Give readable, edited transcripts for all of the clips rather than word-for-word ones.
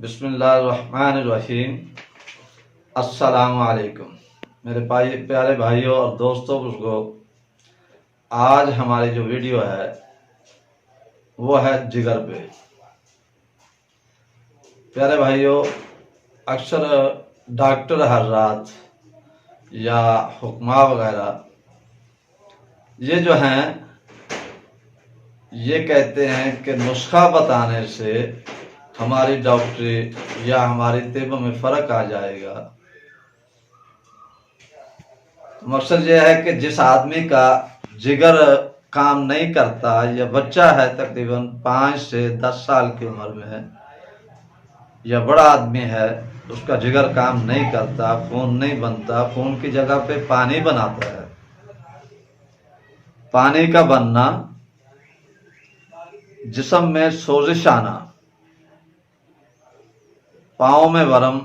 बिस्मिल्लाहिर्रहमानिर्रहीम। अस्सलामु अलैकुम मेरे प्यारे भाइयों और दोस्तों। को आज हमारी जो वीडियो है वो है जिगर पे। प्यारे भाइयों, अक्सर डॉक्टर हजरात या हुक्मा वगैरह ये जो हैं ये कहते हैं कि नुस्खा बताने से हमारी डॉक्टरी या हमारी तिब में फ़र्क आ जाएगा। मकसद यह है कि जिस आदमी का जिगर काम नहीं करता या बच्चा है तकरीबन 5 से 10 साल की उम्र में है या बड़ा आदमी है, उसका जिगर काम नहीं करता, खून नहीं बनता, खून की जगह पे पानी बनाता है। पानी का बनना, जिस्म में सोजिश आना, पाँव में वरम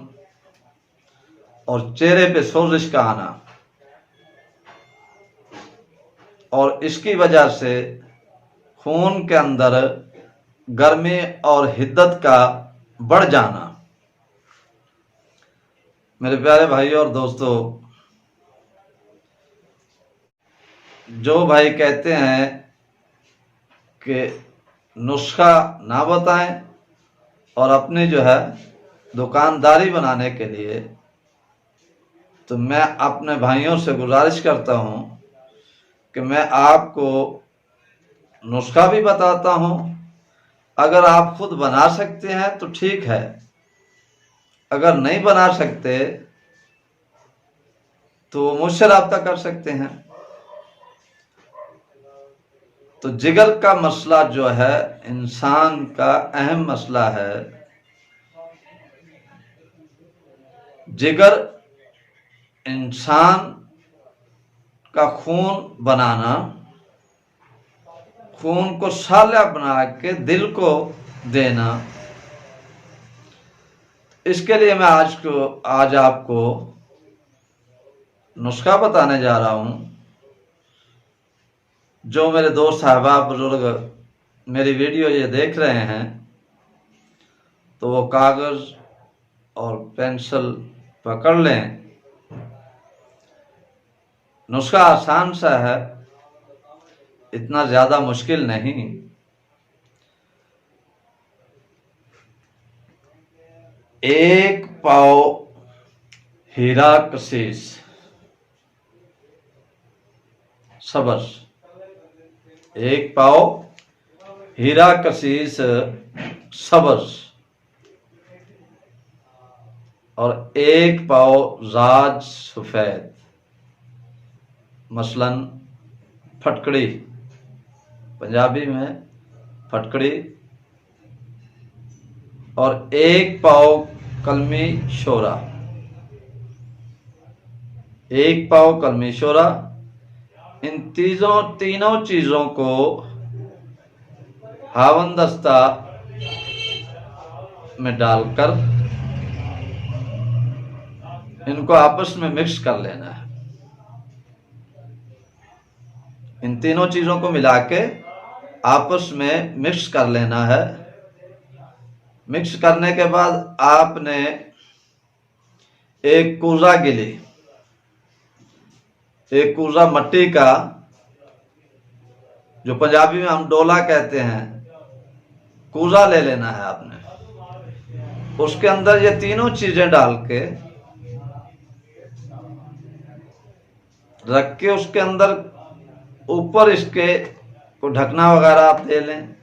और चेहरे पे सोजिश का आना, और इसकी वजह से खून के अंदर गर्मी और हिद्दत का बढ़ जाना। मेरे प्यारे भाइयों और दोस्तों, जो भाई कहते हैं कि नुस्खा ना बताएं और अपनी जो है दुकानदारी बनाने के लिए, तो मैं अपने भाइयों से गुजारिश करता हूं कि मैं आपको नुस्खा भी बताता हूं। अगर आप खुद बना सकते हैं तो ठीक है, अगर नहीं बना सकते तो मुझसे रब्ता कर सकते हैं। तो जिगर का मसला जो है इंसान का अहम मसला है। जिगर इंसान का खून बनाना, खून को साला बना के दिल को देना। इसके लिए मैं आज आपको नुस्खा बताने जा रहा हूं। जो मेरे दोस्त साहबा बुजुर्ग मेरी वीडियो ये देख रहे हैं तो वो कागज और पेंसिल पकड़ लें। नुस्खा आसान सा है, इतना ज्यादा मुश्किल नहीं। एक पाव हीरा कशीस सब्ज़, एक पाव हीरा कशीस सब्ज़ और एक पाव जाज सफेद, मसलन फटकड़ी, पंजाबी में फटकड़ी, और एक पाव कलमी शोरा, एक पाव कलमी शोरा। इन तीनों चीजों को हावंदस्ता में डालकर इनको आपस में मिक्स कर लेना है। इन तीनों चीजों को मिला के आपस में मिक्स कर लेना है। मिक्स करने के बाद आपने एक कूजा गिली, एक कूजा मट्टी का, जो पंजाबी में हम डोला कहते हैं, कूजा ले लेना है आपने। उसके अंदर ये तीनों चीजें डाल के रख के उसके अंदर ऊपर इसके को ढकना वगैरह आप दे लें।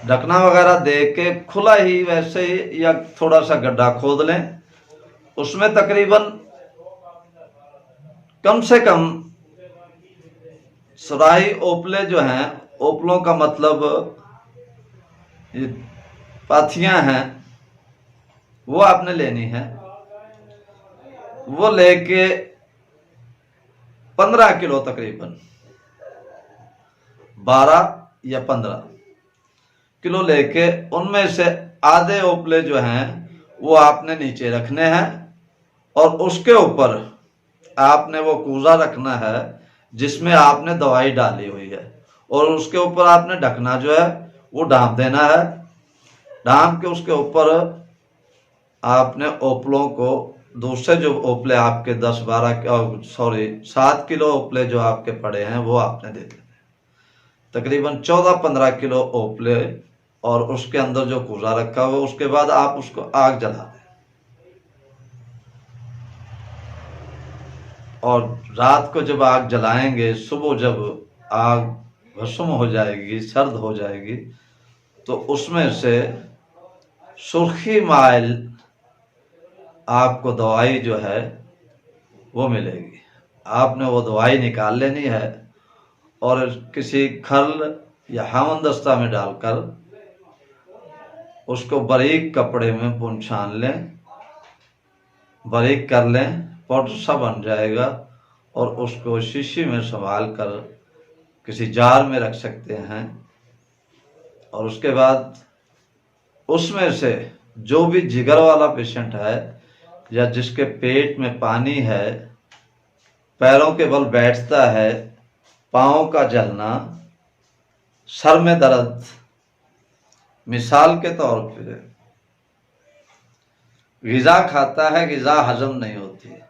ढकना वगैरह दे के खुला ही वैसे ही या थोड़ा सा गड्ढा खोद लें। उसमें तकरीबन कम से कम सुराही ओपले जो हैं, ओपलों का मतलब ये पाथियां हैं, वो आपने लेनी है। वो लेके 15 किलो, तकरीबन 12 या 15 किलो लेके उनमें से आधे ओपले जो हैं वो आपने नीचे रखने हैं और उसके ऊपर आपने वो कूजा रखना है जिसमें आपने दवाई डाली हुई है, और उसके ऊपर आपने ढकना जो है वो ढांप देना है। डाल के उसके ऊपर आपने ओपलों को, दूसरे जो ओपले आपके 7 किलो ओपले जो आपके पड़े हैं वो आपने दे देने, तकरीबन 14-15 किलो ओपले, और उसके अंदर जो कूजा रखा हुआ, उसके बाद आप उसको आग जला दें। और रात को जब आग जलाएंगे, सुबह जब आग भस्म हो जाएगी, सर्द हो जाएगी, तो उसमें से सुर्खी माइल आपको दवाई जो है वो मिलेगी। आपने वो दवाई निकाल लेनी है और किसी खल या हमनदस्ता में डालकर उसको बारीक कपड़े में पुनछान लें, बारीक कर लें, पाउडर सा बन जाएगा, और उसको शीशी में संभाल कर किसी जार में रख सकते हैं। और उसके बाद उसमें से जो भी जिगर वाला पेशेंट है या जिसके पेट में पानी है, पैरों के बल बैठता है, पाँव का जलना, सर में दर्द, मिसाल के तौर पे ग़िज़ा खाता है, ग़िज़ा हजम नहीं होती है,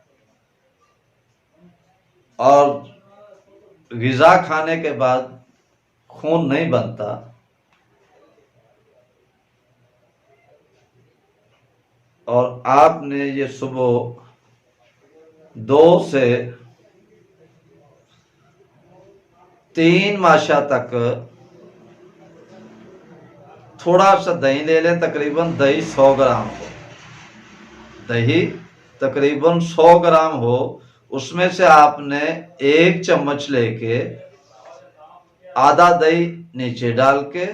और ग़िज़ा खाने के बाद खून नहीं बनता, और आपने ये सुबह 2 से 3 माशा तक थोड़ा सा दही ले लें, तकरीबन दही 100 ग्राम हो, दही तकरीबन 100 ग्राम हो, उसमें से आपने 1 चम्मच लेके आधा दही नीचे डाल के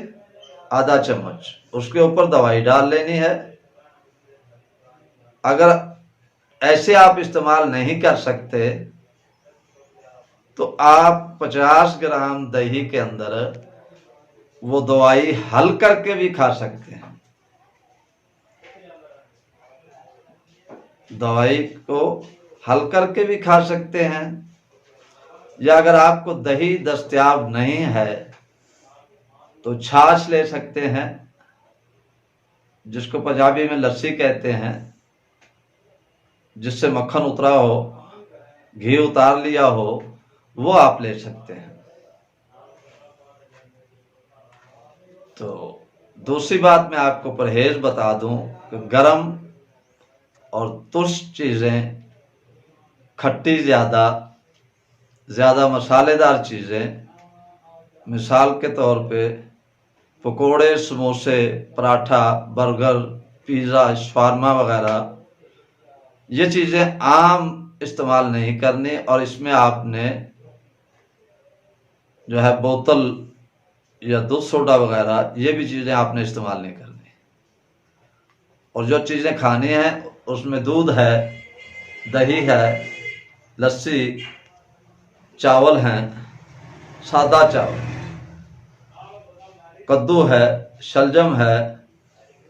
आधा चम्मच उसके ऊपर दवाई डाल लेनी है। अगर ऐसे आप इस्तेमाल नहीं कर सकते तो आप 50 ग्राम दही के अंदर वो दवाई हल करके भी खा सकते हैं। दवाई को हल करके भी खा सकते हैं, या अगर आपको दही दस्तयाब नहीं है तो छाछ ले सकते हैं, जिसको पंजाबी में लस्सी कहते हैं, जिससे मक्खन उतरा हो, घी उतार लिया हो, वो आप ले सकते हैं। तो दूसरी बात मैं आपको परहेज बता दूं कि गरम और तुर्श चीज़ें, खट्टी ज़्यादा मसालेदार चीज़ें, मिसाल के तौर पे पकोड़े, समोसे, पराठा, बर्गर, पिज़्ज़ा, शवारमा वगैरह, ये चीज़ें आम इस्तेमाल नहीं करनी, और इसमें आपने जो है बोतल या दूध सोडा वगैरह ये भी चीज़ें आपने इस्तेमाल नहीं करनी। और जो चीज़ें खानी हैं उसमें दूध है, दही है, लस्सी, चावल हैं, सादा चावल, कद्दू है, शलजम है,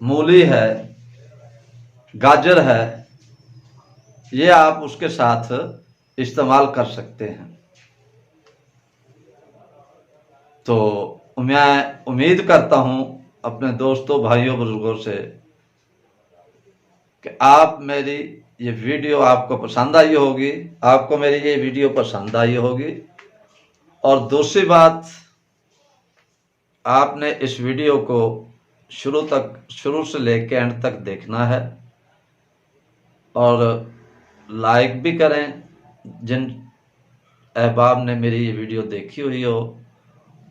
मूली है, गाजर है, ये आप उसके साथ इस्तेमाल कर सकते हैं। तो मैं उम्मीद करता हूं अपने दोस्तों, भाइयों, बुजुर्गों से कि आप मेरी ये वीडियो आपको पसंद आई होगी, आपको मेरी ये वीडियो पसंद आई होगी। और दूसरी बात, आपने इस वीडियो को शुरू से लेकर एंड तक देखना है, और लाइक भी करें जिन अहबाब ने मेरी ये वीडियो देखी हुई हो,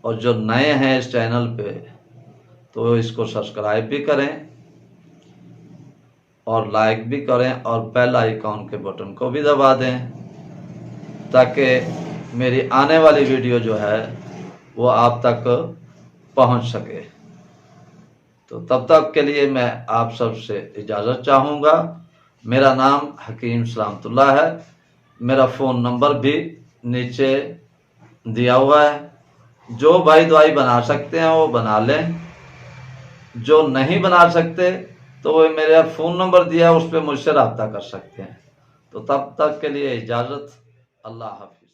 और जो नए हैं इस चैनल पे तो इसको सब्सक्राइब भी करें और लाइक भी करें, और बेल आइकॉन के बटन को भी दबा दें, ताकि मेरी आने वाली वीडियो जो है वो आप तक पहुंच सके। तो तब तक के लिए मैं आप सबसे इजाज़त चाहूँगा। मेरा नाम हकीम सलामतुल्लाह है, मेरा फ़ोन नंबर भी नीचे दिया हुआ है। जो भाई दवाई बना सकते हैं वो बना लें, जो नहीं बना सकते तो वो मेरा फ़ोन नंबर दिया है, उस पर मुझसे रब्ता कर सकते हैं। तो तब तक के लिए इजाज़त, अल्लाह हाफ़िज़।